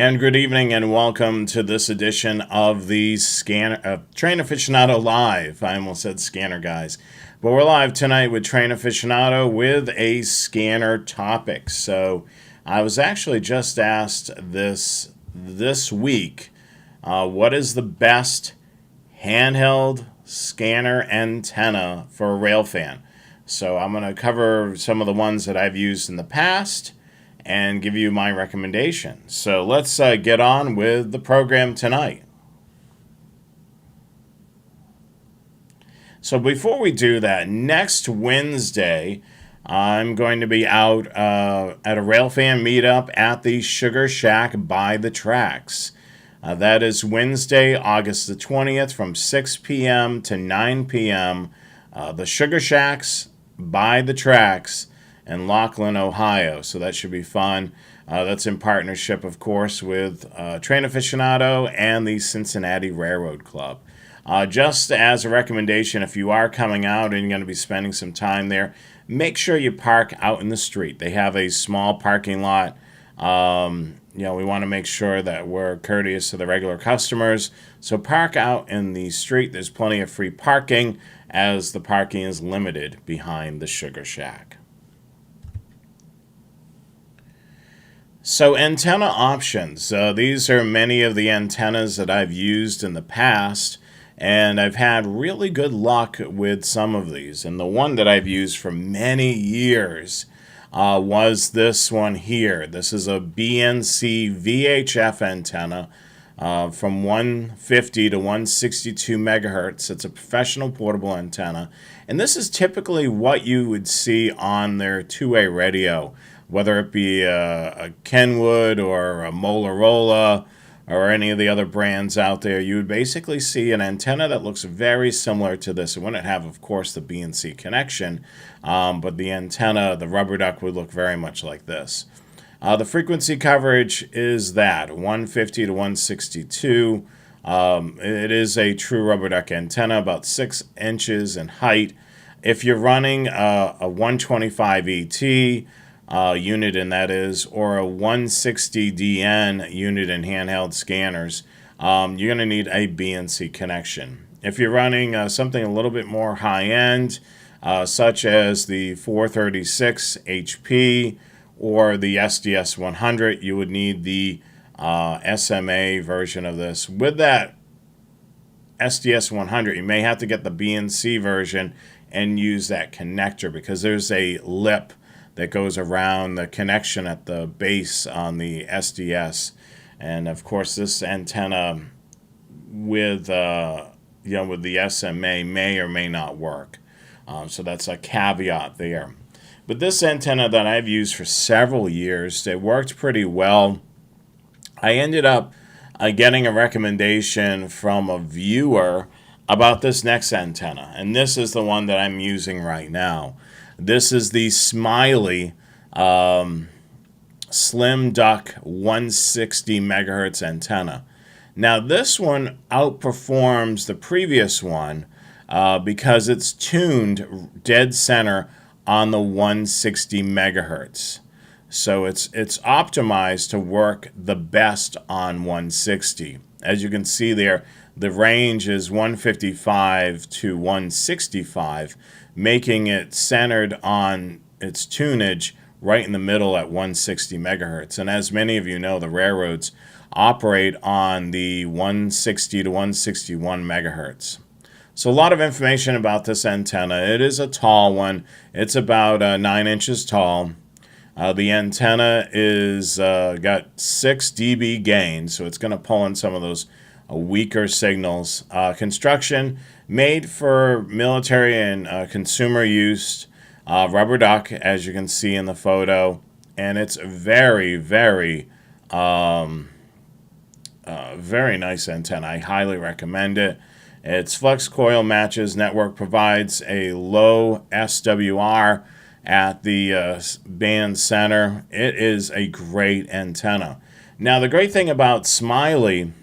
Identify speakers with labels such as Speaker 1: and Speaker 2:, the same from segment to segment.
Speaker 1: And good evening and welcome to this edition of the Train Aficionado Live. I almost said scanner, guys. But we're live tonight with Train Aficionado with a scanner topic. So I was actually just asked this week, what is the best handheld scanner antenna for a Railfan? So I'm going to cover some of the ones that I've used in the past and give you my recommendation. So let's get on with the program tonight. So before we do that, next Wednesday, I'm going to be out at a Railfan meetup at the Sugar Shack by the Tracks. That is Wednesday, August the 20th from 6 p.m. to 9 p.m. The Sugar Shacks by the Tracks in Laughlin, Ohio. So that should be fun. That's in partnership, of course, with Train Aficionado and the Cincinnati Railroad Club. Just as a recommendation, if you are coming out and you're going to be spending some time there, make sure you park out in the street. They have a small parking lot. We want to make sure that we're courteous to the regular customers. So park out in the street. There's plenty of free parking, as the parking is limited behind the Sugar Shack. So antenna options. These are many of the antennas that I've used in the past, and I've had really good luck with some of these. And the one that I've used for many years was this one here. This is a BNC VHF antenna from 150 to 162 megahertz. It's a professional portable antenna. And this is typically what you would see on their two-way radio, whether it be a Kenwood or a Motorola or any of the other brands out there. You would basically see an antenna that looks very similar to this. It wouldn't have, of course, the BNC connection, but the antenna, the rubber duck, would look very much like this. The frequency coverage is that, 150 to 162. It is a true rubber duck antenna, about 6 inches in height. If you're running a 125 ET unit, and that is, or a 160 DN unit in handheld scanners, you're going to need a BNC connection. If you're running something a little bit more high-end, such as the 436 HP or the SDS 100, you would need the SMA version of this. With that SDS 100, you may have to get the BNC version and use that connector, because there's a lip that goes around the connection at the base on the SDS. And of course, this antenna with with the SMA may or may not work. So that's a caveat there. But this antenna that I've used for several years, it worked pretty well. I ended up getting a recommendation from a viewer about this next antenna, and this is the one that I'm using right now. This is the Smiley Slim Duck 160 megahertz antenna. Now this one outperforms the previous one because it's tuned dead center on the 160 megahertz. So it's optimized to work the best on 160. As you can see there, the range is 155 to 165, making it centered on its tunage right in the middle at 160 megahertz. And as many of you know, the railroads operate on the 160 to 161 megahertz. So a lot of information about this antenna. It is a tall one. It's about 9 inches tall. The antenna is got 6 dB gain, so it's going to pull in some of those weaker signals. Construction made for military and consumer use, rubber duck, as you can see in the photo, and it's very, very, very nice antenna. I highly recommend it. Its flex coil matches network, provides a low SWR at the band center. It is a great antenna. Now, the great thing about Smiley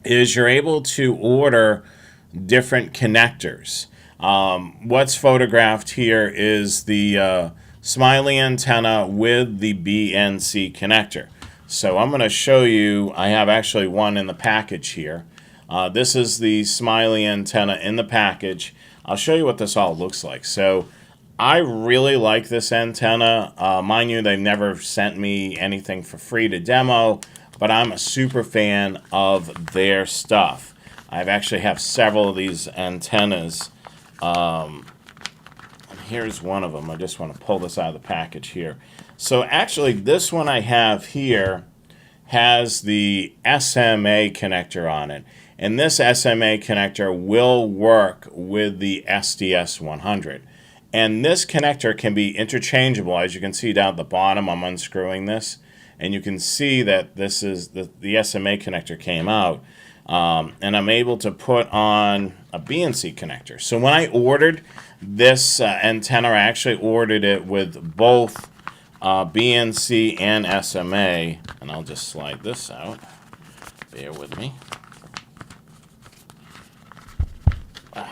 Speaker 1: is you're able to order different connectors. What's photographed here is the Smiley antenna with the BNC connector. So I'm going to show you, I have actually one in the package here. This is the Smiley antenna in the package. I'll show you what this all looks like. So I really like this antenna. Mind you, they've never sent me anything for free to demo, but I'm a super fan of their stuff. I actually have several of these antennas. Here's one of them. I just want to pull this out of the package here. So actually, this one I have here has the SMA connector on it. And this SMA connector will work with the SDS100. And this connector can be interchangeable. As you can see down at the bottom, I'm unscrewing this. And you can see that this is the SMA connector came out. And I'm able to put on a BNC connector. So when I ordered this antenna, I actually ordered it with both BNC and SMA. And I'll just slide this out. Bear with me. I'm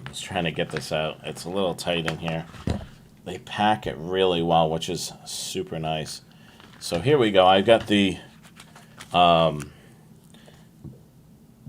Speaker 1: just trying to get this out. It's a little tight in here. They pack it really well, which is super nice. So here we go. I've got the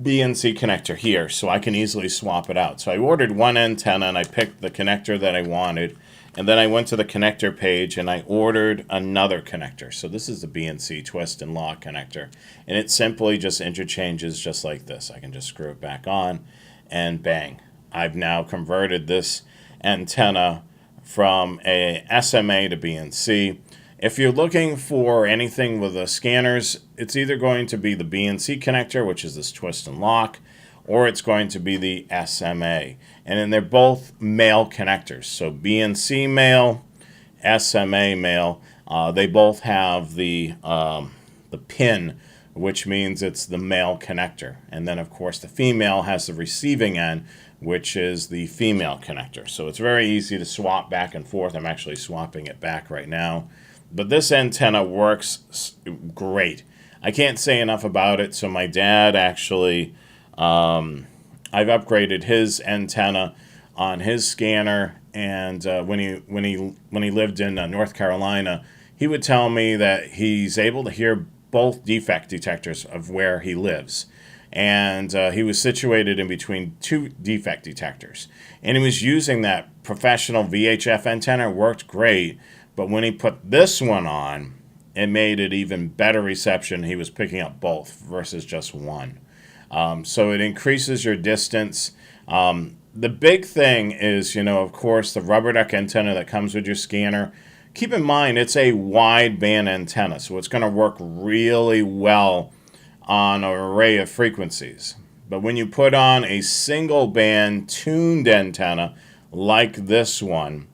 Speaker 1: BNC connector here, so I can easily swap it out. So I ordered one antenna and I picked the connector that I wanted, and then I went to the connector page and I ordered another connector. So this is the BNC twist and lock connector, and it simply just interchanges just like this. I can just screw it back on and bang. I've now converted this antenna from a SMA to BNC. If you're looking for anything with the scanners, it's either going to be the BNC connector, which is this twist and lock, or it's going to be the SMA. And then they're both male connectors. So BNC male, SMA male, they both have the pin, which means it's the male connector. And then, of course, the female has the receiving end, which is the female connector. So it's very easy to swap back and forth. I'm actually swapping it back right now. But this antenna works great. I can't say enough about it. So my dad actually, I've upgraded his antenna on his scanner, and when he lived in North Carolina, he would tell me that he's able to hear both defect detectors of where he lives. And he was situated in between two defect detectors. And he was using that professional VHF antenna, worked great. But when he put this one on, it made it even better reception. He was picking up both versus just one. So it increases your distance. The big thing is, of course, the rubber duck antenna that comes with your scanner. Keep in mind, it's a wideband antenna, so it's going to work really well on an array of frequencies. But when you put on a single band tuned antenna like this one,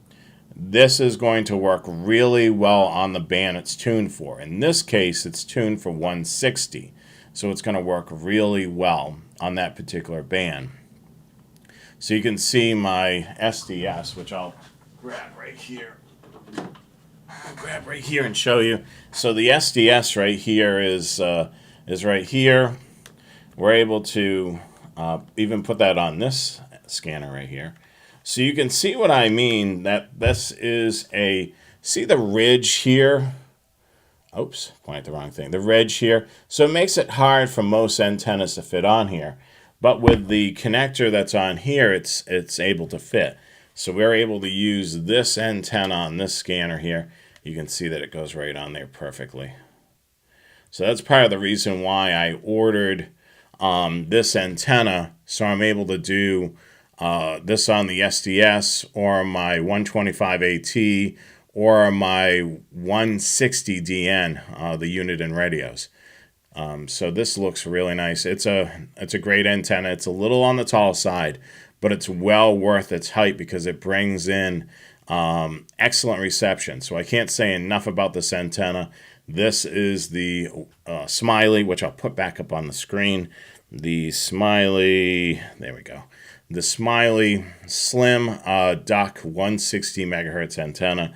Speaker 1: this is going to work really well on the band it's tuned for. In this case, it's tuned for 160, so it's going to work really well on that particular band. So you can see my SDS, which I'll grab right here. And show you. So the SDS right here is right here. We're able to even put that on this scanner right here. So you can see what I mean, that this is see the ridge here? Oops, pointed the wrong thing. The ridge here. So it makes it hard for most antennas to fit on here. But with the connector that's on here, it's able to fit. So we're able to use this antenna on this scanner here. You can see that it goes right on there perfectly. So that's part of the reason why I ordered this antenna, so I'm able to do this on the SDS or my 125AT or my 160DN, the unit in radios. So this looks really nice. It's a great antenna. It's a little on the tall side, but it's well worth its height because it brings in excellent reception. So I can't say enough about this antenna. This is the Smiley, which I'll put back up on the screen. The Smiley, there we go. The Smiley Slim Duck 160 megahertz antenna.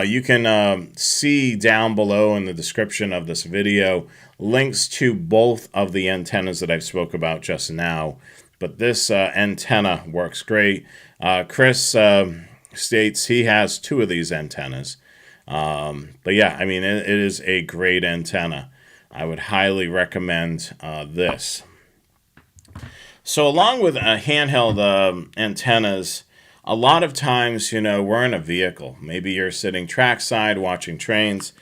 Speaker 1: You can see down below in the description of this video links to both of the antennas that I've spoke about just now. But this antenna works great. Chris states he has two of these antennas. But yeah, I mean, it is a great antenna. I would highly recommend this. So along with handheld antennas, a lot of times, we're in a vehicle. Maybe you're sitting trackside watching trains,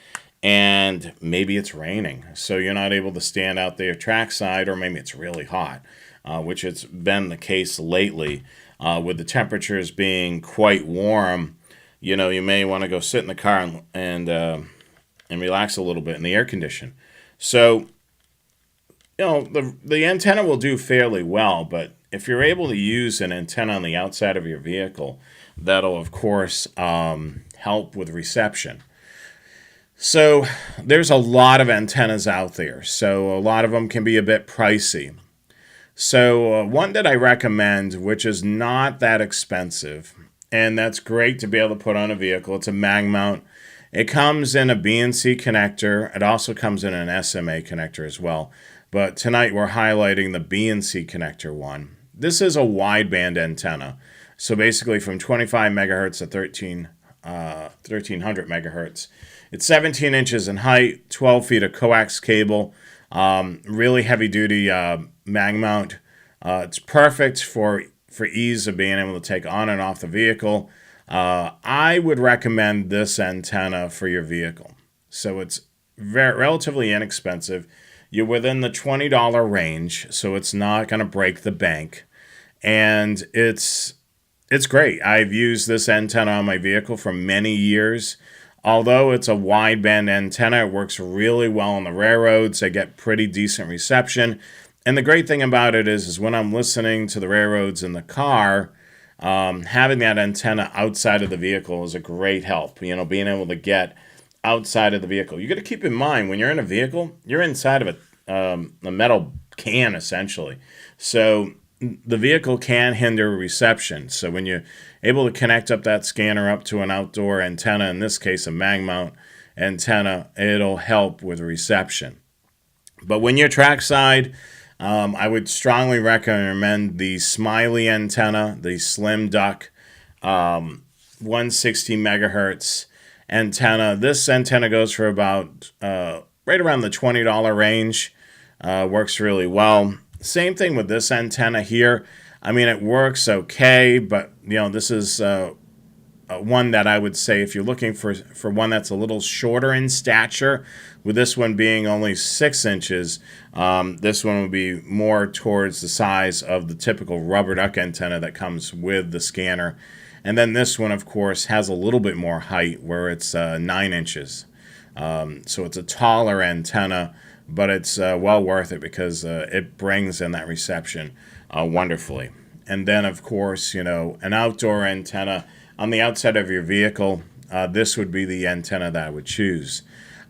Speaker 1: and maybe it's raining, so you're not able to stand out there trackside, or maybe it's really hot, which has been the case lately, with the temperatures being quite warm. You may want to go sit in the car and relax a little bit in the air condition. So the antenna will do fairly well, but if you're able to use an antenna on the outside of your vehicle, that'll of course help with reception. So there's a lot of antennas out there, so a lot of them can be a bit pricey. So one that I recommend, which is not that expensive, and that's great to be able to put on a vehicle, it's a mag mount. It comes in a BNC connector. It also comes in an SMA connector as well. But tonight we're highlighting the BNC connector one. This is a wideband antenna. So basically from 25 megahertz to 1300 megahertz. It's 17 inches in height, 12 feet of coax cable, really heavy duty mag mount. It's perfect for ease of being able to take on and off the vehicle. I would recommend this antenna for your vehicle. So it's relatively inexpensive. You're within the $20 range, so it's not going to break the bank. And it's great. I've used this antenna on my vehicle for many years. Although it's a wideband antenna, it works really well on the railroads. I get pretty decent reception. And the great thing about it is when I'm listening to the railroads in the car, having that antenna outside of the vehicle is a great help. Being able to get outside of the vehicle. You got to keep in mind when you're in a vehicle, you're inside of a metal can essentially. So the vehicle can hinder reception. So when you're able to connect up that scanner up to an outdoor antenna, in this case a mag mount antenna, it'll help with reception. But when you're trackside, I would strongly recommend the Smiley antenna, the Slim Duck 160 megahertz antenna. This antenna goes for about right around the $20 range. Works really well. Same thing with this antenna here. I mean, it works okay, but this is one that I would say if you're looking for one that's a little shorter in stature, with this one being only 6 inches, this one would be more towards the size of the typical rubber duck antenna that comes with the scanner. And then this one, of course, has a little bit more height where it's 9 inches. So it's a taller antenna, but it's well worth it because it brings in that reception wonderfully. And then, of course, an outdoor antenna on the outside of your vehicle, this would be the antenna that I would choose.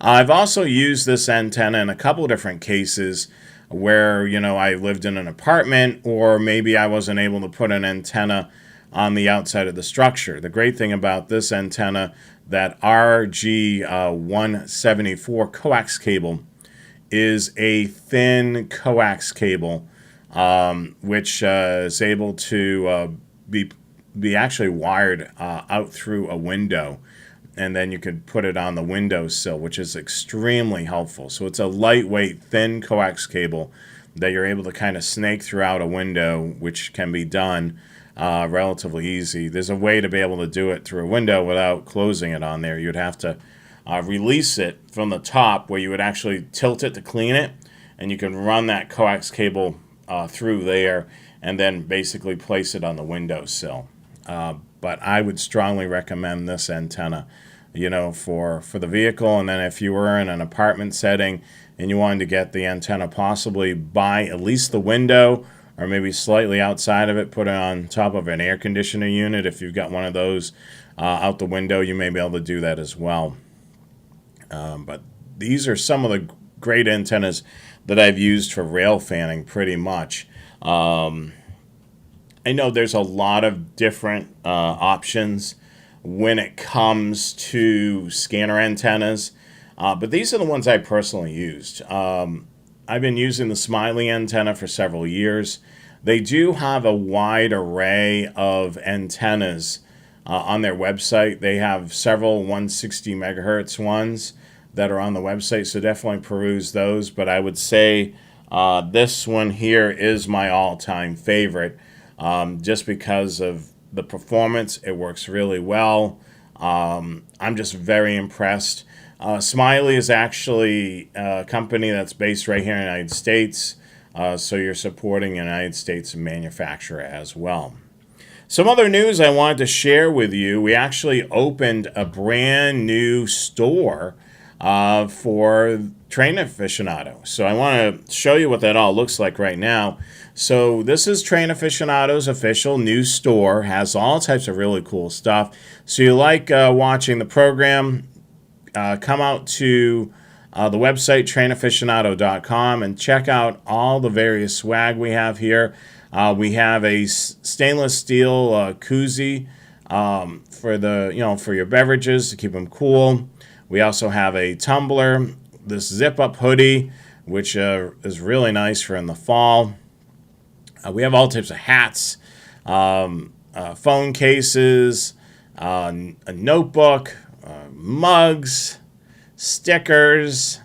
Speaker 1: I've also used this antenna in a couple different cases where, I lived in an apartment, or maybe I wasn't able to put an antenna on the outside of the structure. The great thing about this antenna, that RG174 coax cable, is a thin coax cable, which is able to be actually wired out through a window, and then you could put it on the windowsill, which is extremely helpful. So it's a lightweight, thin coax cable that you're able to kind of snake throughout a window, which can be done relatively easy. There's a way to be able to do it through a window without closing it on there. You'd have to release it from the top, where you would actually tilt it to clean it, and you can run that coax cable through there and then basically place it on the windowsill. But I would strongly recommend this antenna, for the vehicle. And then if you were in an apartment setting and you wanted to get the antenna possibly by at least the window, or maybe slightly outside of it, put it on top of an air conditioner unit. If you've got one of those out the window, you may be able to do that as well. But these are some of the great antennas that I've used for rail fanning pretty much. I know there's a lot of different options when it comes to scanner antennas, but these are the ones I personally used. I've been using the Smiley antenna for several years. They do have a wide array of antennas on their website. They have several 160 megahertz ones that are on the website, so definitely peruse those. But I would say this one here is my all-time favorite, just because of the performance. It works really well. I'm just very impressed. Smiley is actually a company that's based right here in the United States, so you're supporting a United States manufacturer as well. Some other news I wanted to share with you. We actually opened a brand new store for Train Aficionado. So I want to show you what that all looks like right now. So this is Train Aficionado's official new store. Has all types of really cool stuff. So you like watching the program, come out to the website trainaficionado.com and check out all the various swag we have here. We have a stainless steel koozie for your beverages to keep them cool. We also have a tumbler, this zip-up hoodie, which is really nice for in the fall. We have all types of hats, phone cases, a notebook, mugs, stickers.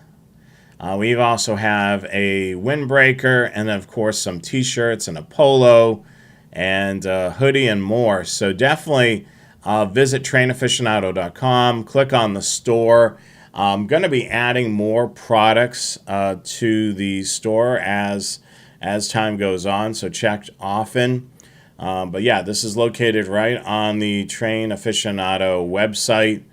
Speaker 1: We also have a windbreaker, and of course some t-shirts and a polo and a hoodie and more. So definitely visit trainaficionado.com, click on the store. I'm going to be adding more products to the store as time goes on, so check often. But yeah, this is located right on the Train Aficionado website.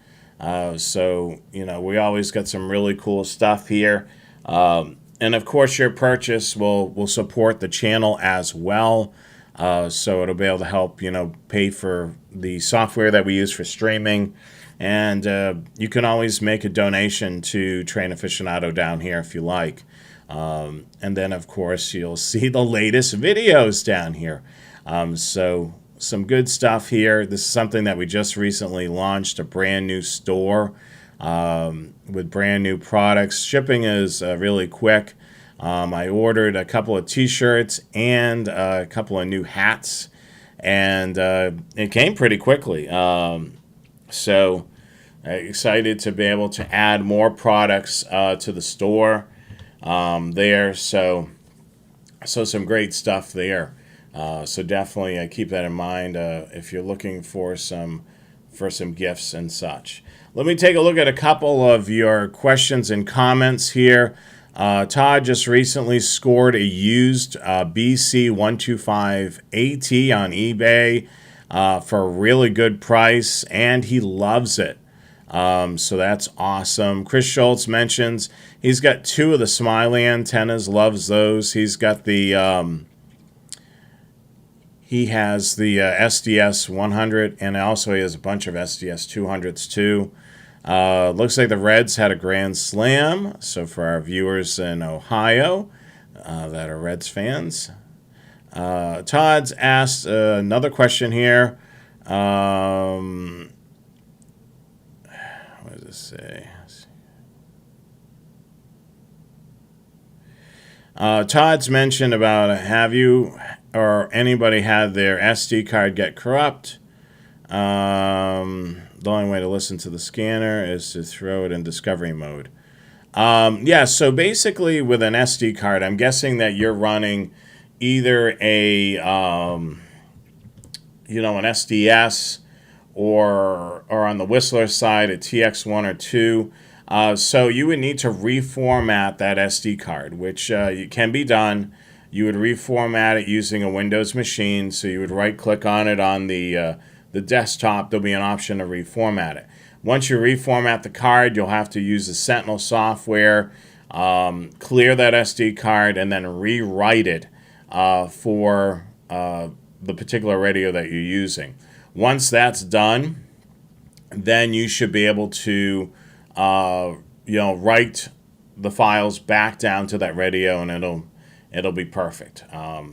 Speaker 1: So, we always get some really cool stuff here. And of course, your purchase will support the channel as well. So it'll be able to help, pay for the software that we use for streaming. And you can always make a donation to Train Aficionado down here if you like. And then, of course, you'll see the latest videos down here. So some good stuff here. This is something that we just recently launched, a brand new store with brand new products. Shipping is really quick. I ordered a couple of t-shirts and a couple of new hats, and it came pretty quickly. So excited to be able to add more products to the store there. So some great stuff there. So definitely keep that in mind if you're looking for some gifts and such. Let me take a look at a couple of your questions and comments here. Todd just recently scored a used BC125AT on eBay for a really good price, and he loves it. So that's awesome. Chris Schultz mentions he's got 2 of the Smiley antennas, loves those. He's got the he has the SDS 100, and also he has a bunch of SDS 200s too. Looks like the Reds had a grand slam. So for our viewers in Ohio that are Reds fans, Todd's asked another question here. What does it say? Todd's mentioned about have you or anybody had their SD card get corrupt? The only way to listen to the scanner is to throw it in discovery mode. Yeah, so basically with an SD card, I'm guessing that you're running either an SDS or on the Whistler side a TX1 or 2. So you would need to reformat that SD card, which can be done. You would reformat it using a Windows machine. So you would right-click on it on the desktop. There'll be an option to reformat it. Once you reformat the card, you'll have to use the Sentinel software, clear that SD card, and then rewrite it for the particular radio that you're using. Once that's done, then you should be able to write the files back down to that radio, and it'll be perfect.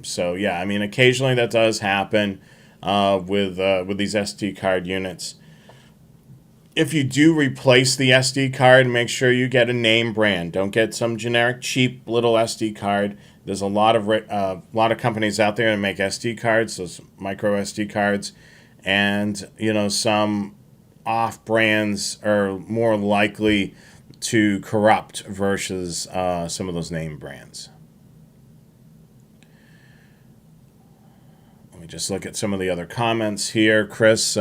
Speaker 1: So yeah, I mean, occasionally that does happen with these SD card units. If you do replace the SD card, make sure you get a name brand. Don't get some generic cheap little SD card. There's a lot of companies out there that make SD cards, those micro SD cards, and some off brands are more likely to corrupt versus some of those name brands. Let me just look at some of the other comments here. Chris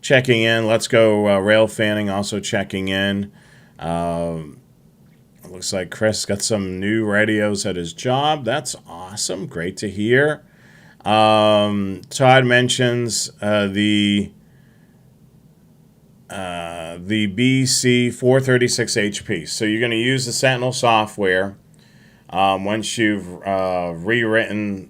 Speaker 1: checking in. Let's go Railfanning also checking in. It looks like Chris got some new radios at his job. That's awesome. Great to hear. Todd mentions the BC 436 HP. So you're going to use the Sentinel software once you've rewritten,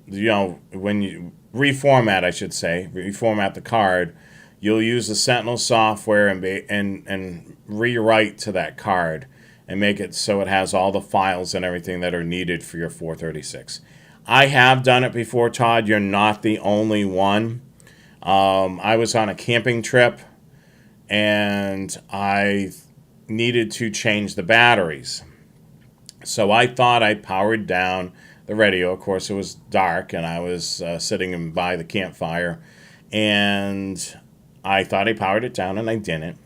Speaker 1: when you reformat, I should say, reformat the card. You'll use the Sentinel software and rewrite to that card and make it so it has all the files and everything that are needed for your 436. I have done it before, Todd. You're not the only one. I was on a camping trip, and I needed to change the batteries. So I thought I powered down the radio. Of course, it was dark, and I was sitting by the campfire, and I thought I powered it down, and I didn't.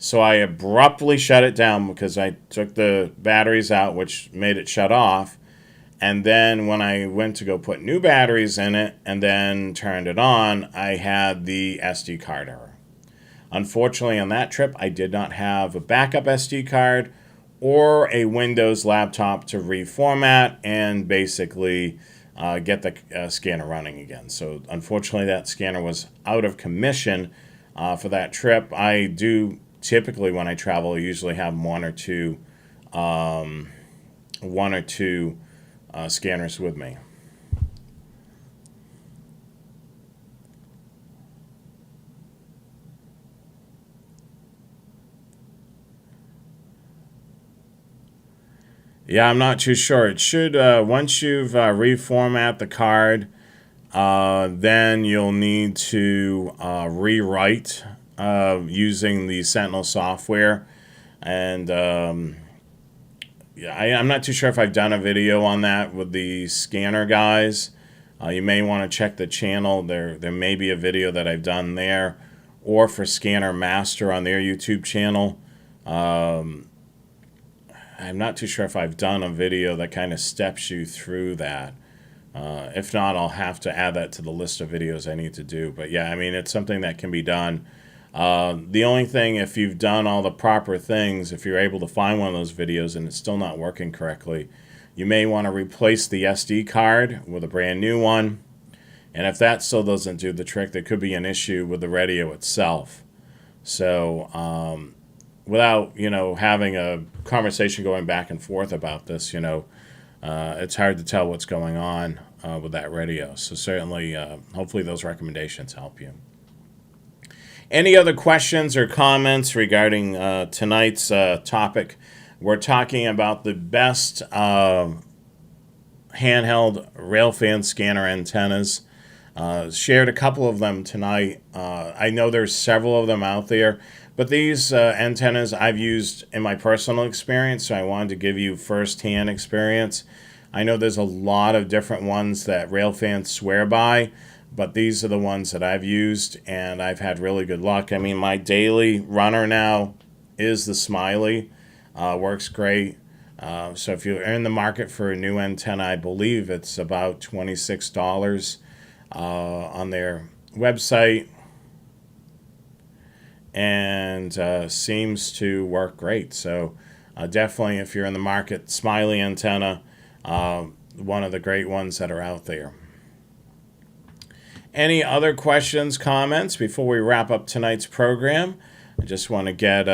Speaker 1: So I abruptly shut it down because I took the batteries out, which made it shut off. And then when I went to go put new batteries in it and then turned it on, I had the SD card error. Unfortunately, on that trip, I did not have a backup SD card or a Windows laptop to reformat and basically get the scanner running again. So unfortunately, that scanner was out of commission for that trip. I do typically, when I travel, I usually have one or two scanners with me. Yeah, I'm not too sure. It should, once you've reformat the card, then you'll need to rewrite using the Sentinel software. And yeah, I'm not too sure if I've done a video on that with the scanner guys. You may want to check the channel. There may be a video that I've done there, or for Scanner Master on their YouTube channel. I'm not too sure if I've done a video that kind of steps you through that. If not, I'll have to add that to the list of videos I need to do. But yeah, I mean, it's something that can be done. The only thing, if you've done all the proper things, if you're able to find one of those videos and it's still not working correctly, you may want to replace the SD card with a brand new one. And if that still doesn't do the trick, there could be an issue with the radio itself. So without, having a conversation going back and forth about this, it's hard to tell what's going on with that radio. So certainly, hopefully those recommendations help you. Any other questions or comments regarding tonight's topic? We're talking about the best handheld Railfan scanner antennas. Shared a couple of them tonight. I know there's several of them out there, but these antennas I've used in my personal experience, so I wanted to give you first-hand experience. I know there's a lot of different ones that Railfans swear by, but these are the ones that I've used, and I've had really good luck. I mean, my daily runner now is the Smiley. Works great. So if you're in the market for a new antenna, I believe it's about $26 on their website, and seems to work great. So definitely, if you're in the market, Smiley antenna, one of the great ones that are out there. Any other questions, comments before we wrap up tonight's program? I just want to get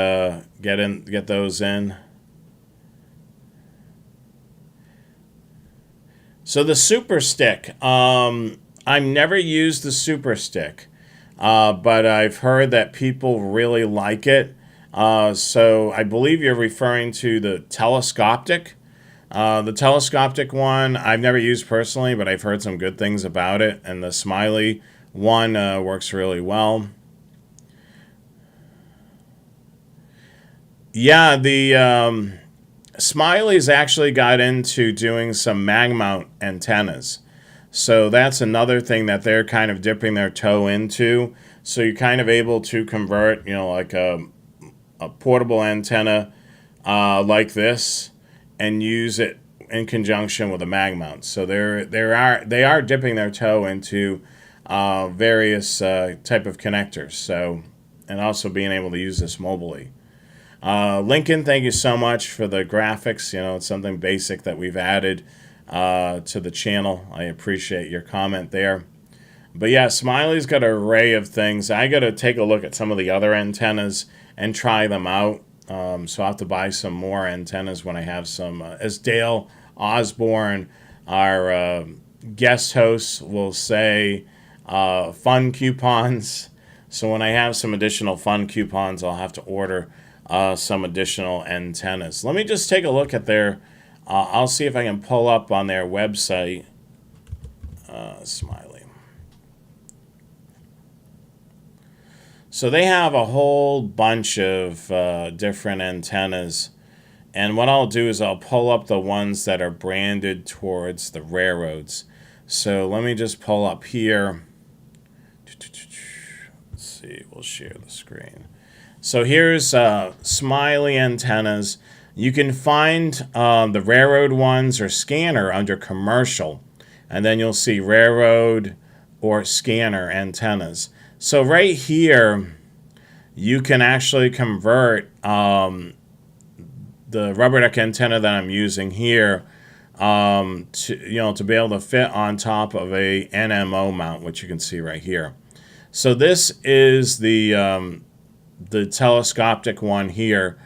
Speaker 1: those in. So the Super Stick, I've never used the Super Stick, but I've heard that people really like it. So I believe you're referring to the telescopic. The telescopic one I've never used personally, but I've heard some good things about it. And the Smiley one works really well. Yeah, the Smiley's actually got into doing some mag mount antennas. So that's another thing that they're kind of dipping their toe into. So you're kind of able to convert, like a portable antenna like this and use it in conjunction with a mag mount. So they are dipping their toe into various type of connectors. So, and also being able to use this mobilely. Lincoln, thank you so much for the graphics. It's something basic that we've added to the channel. I appreciate your comment there. But yeah, Smiley's got an array of things. I got to take a look at some of the other antennas and try them out. So I'll have to buy some more antennas when I have some. As Dale Osborne, our guest host, will say, fun coupons. So when I have some additional fun coupons, I'll have to order some additional antennas. Let me just take a look at their, I'll see if I can pull up on their website, Smiley. So they have a whole bunch of different antennas. And what I'll do is I'll pull up the ones that are branded towards the railroads. So let me just pull up here. Let's see, we'll share the screen. So here's Smiley antennas. You can find the railroad ones or scanner under commercial. And then you'll see railroad or scanner antennas. So right here, you can actually convert the rubber duck antenna that I'm using here to be able to fit on top of a NMO mount, which you can see right here. So this is the telescopic one here,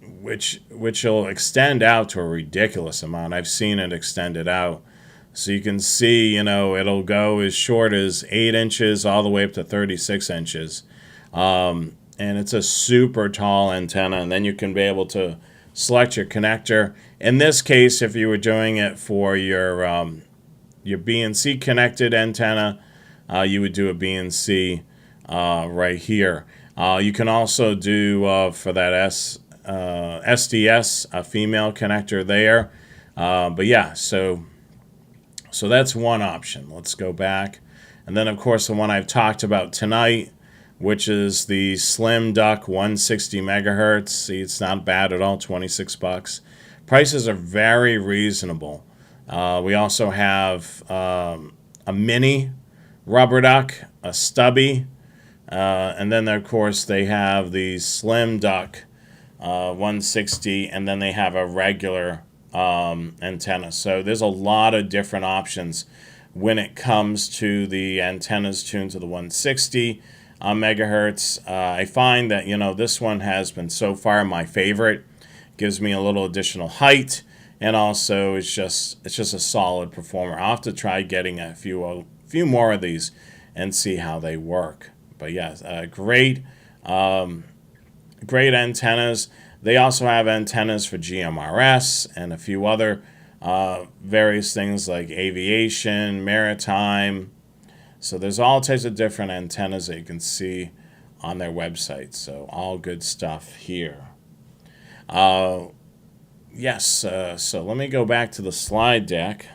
Speaker 1: which will extend out to a ridiculous amount. I've seen it extended out. So you can see, it'll go as short as 8 inches all the way up to 36 inches. And it's a super tall antenna. And then you can be able to select your connector. In this case, if you were doing it for your BNC connected antenna, you would do a BNC right here. You can also do, for that SDS, a female connector there. But yeah, so that's one option. Let's go back. And then, of course, the one I've talked about tonight, which is the Slim Duck 160 megahertz. See, it's not bad at all, 26 bucks. Prices are very reasonable. We also have a mini rubber duck, a stubby, and then, of course, they have the Slim Duck 160, and then they have a regular antenna. So there's a lot of different options when it comes to the antennas tuned to the 160 megahertz. I find that this one has been so far my favorite. Gives me a little additional height, and also it's just a solid performer. I'll have to try getting a few more of these and see how they work. But yeah, great antennas. They also have antennas for GMRS and a few other various things like aviation, maritime. So there's all types of different antennas that you can see on their website. So all good stuff here. Yes, so let me go back to the slide deck.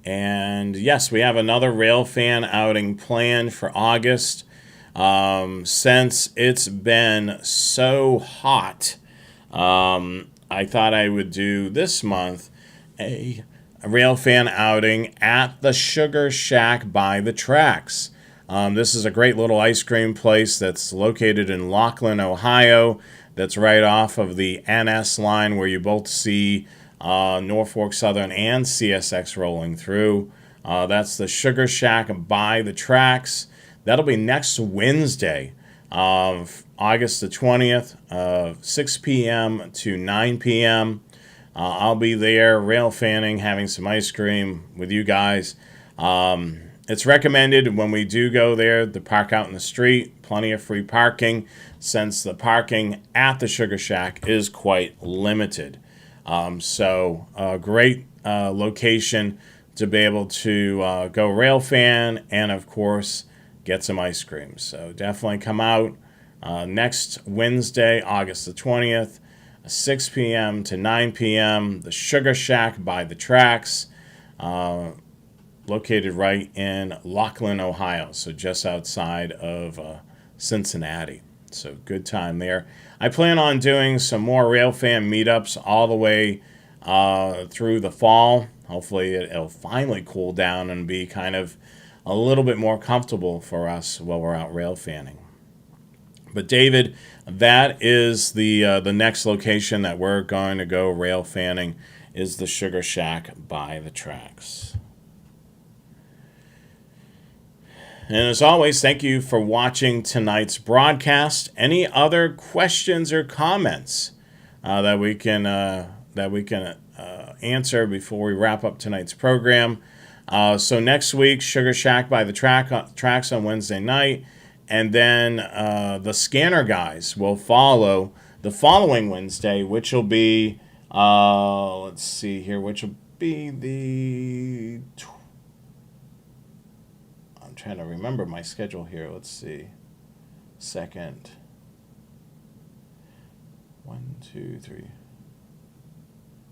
Speaker 1: And yes, we have another Railfan outing planned for August. Since it's been so hot, I thought I would do this month a Railfan outing at the Sugar Shack by the tracks. This is a great little ice cream place that's located in Laughlin, Ohio. That's right off of the NS line where you both see Norfolk Southern and CSX rolling through. That's the Sugar Shack by the tracks. That'll be next Wednesday, August the 20th, 6 p.m. to 9 p.m. I'll be there rail fanning, having some ice cream with you guys. It's recommended when we do go there to park out in the street. Plenty of free parking, since the parking at the Sugar Shack is quite limited. So a great location to be able to go rail fan and, of course, get some ice cream. So definitely come out next Wednesday, August the 20th, 6 p.m. to 9 p.m., the Sugar Shack by the tracks. located right in Laughlin, Ohio, so just outside of Cincinnati. So good time there. I plan on doing some more Railfan meetups all the way through the fall. Hopefully it'll finally cool down and be kind of a little bit more comfortable for us while we're out railfanning. But David, that is the next location that we're going to go railfanning is the Sugar Shack by the tracks. And as always, thank you for watching tonight's broadcast. Any other questions or comments that we can answer before we wrap up tonight's program? So next week, Sugar Shack by the tracks on Wednesday night, and then the Scanner Guys will follow the following Wednesday, which will be let's see here, which will be the. I'm trying to remember my schedule here. Let's see. Second. 1, 2, 3.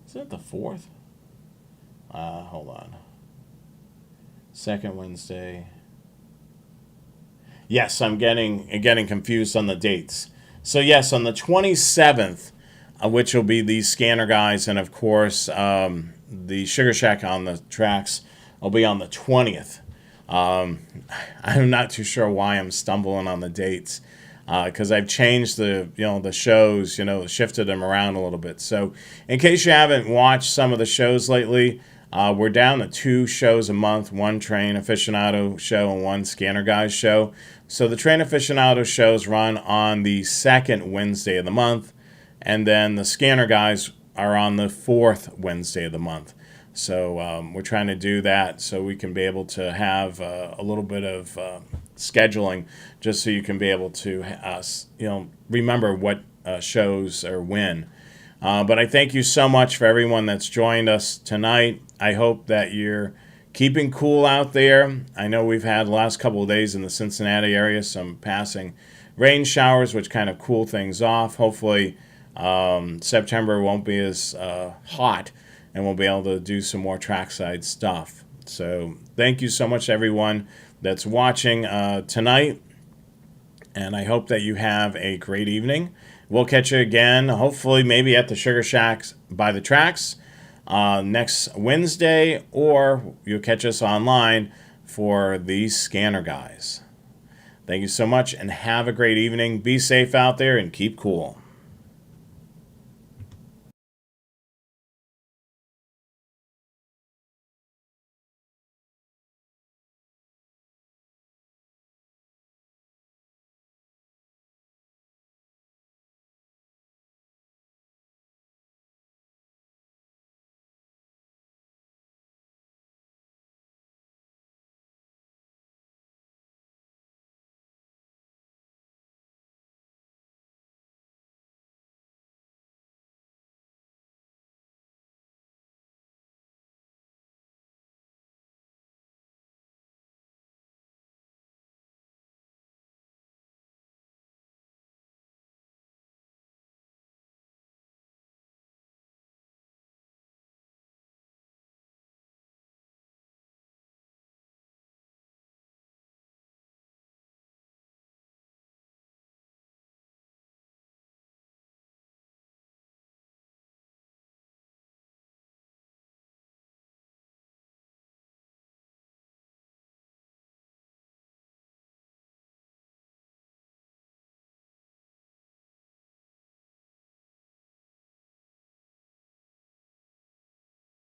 Speaker 1: Is it the 4th? Hold on. Second Wednesday. Yes, I'm getting confused on the dates. So yes, on the 27th, which will be the Scanner Guys, and of course the Sugar Shack on the tracks will be on the 20th. I'm not too sure why I'm stumbling on the dates, because I've changed the shows, shifted them around a little bit. So in case you haven't watched some of the shows lately, we're down to 2 shows a month, 1 Train Aficionado show and 1 Scanner Guys show. So the Train Aficionado shows run on the 2nd Wednesday of the month, and then the Scanner Guys are on the 4th Wednesday of the month. So we're trying to do that so we can be able to have a little bit of scheduling, just so you can be able to remember what shows are when. But I thank you so much for everyone that's joined us tonight. I hope that you're keeping cool out there. I know we've had the last couple of days in the Cincinnati area some passing rain showers, which kind of cool things off. Hopefully September won't be as hot, and we'll be able to do some more trackside stuff. So thank you so much, everyone that's watching tonight, and I hope that you have a great evening. We'll catch you again, hopefully maybe at the Sugar Shacks by the tracks next Wednesday, or you'll catch us online for the Scanner Guys. Thank you so much, and have a great evening. Be safe out there and keep cool.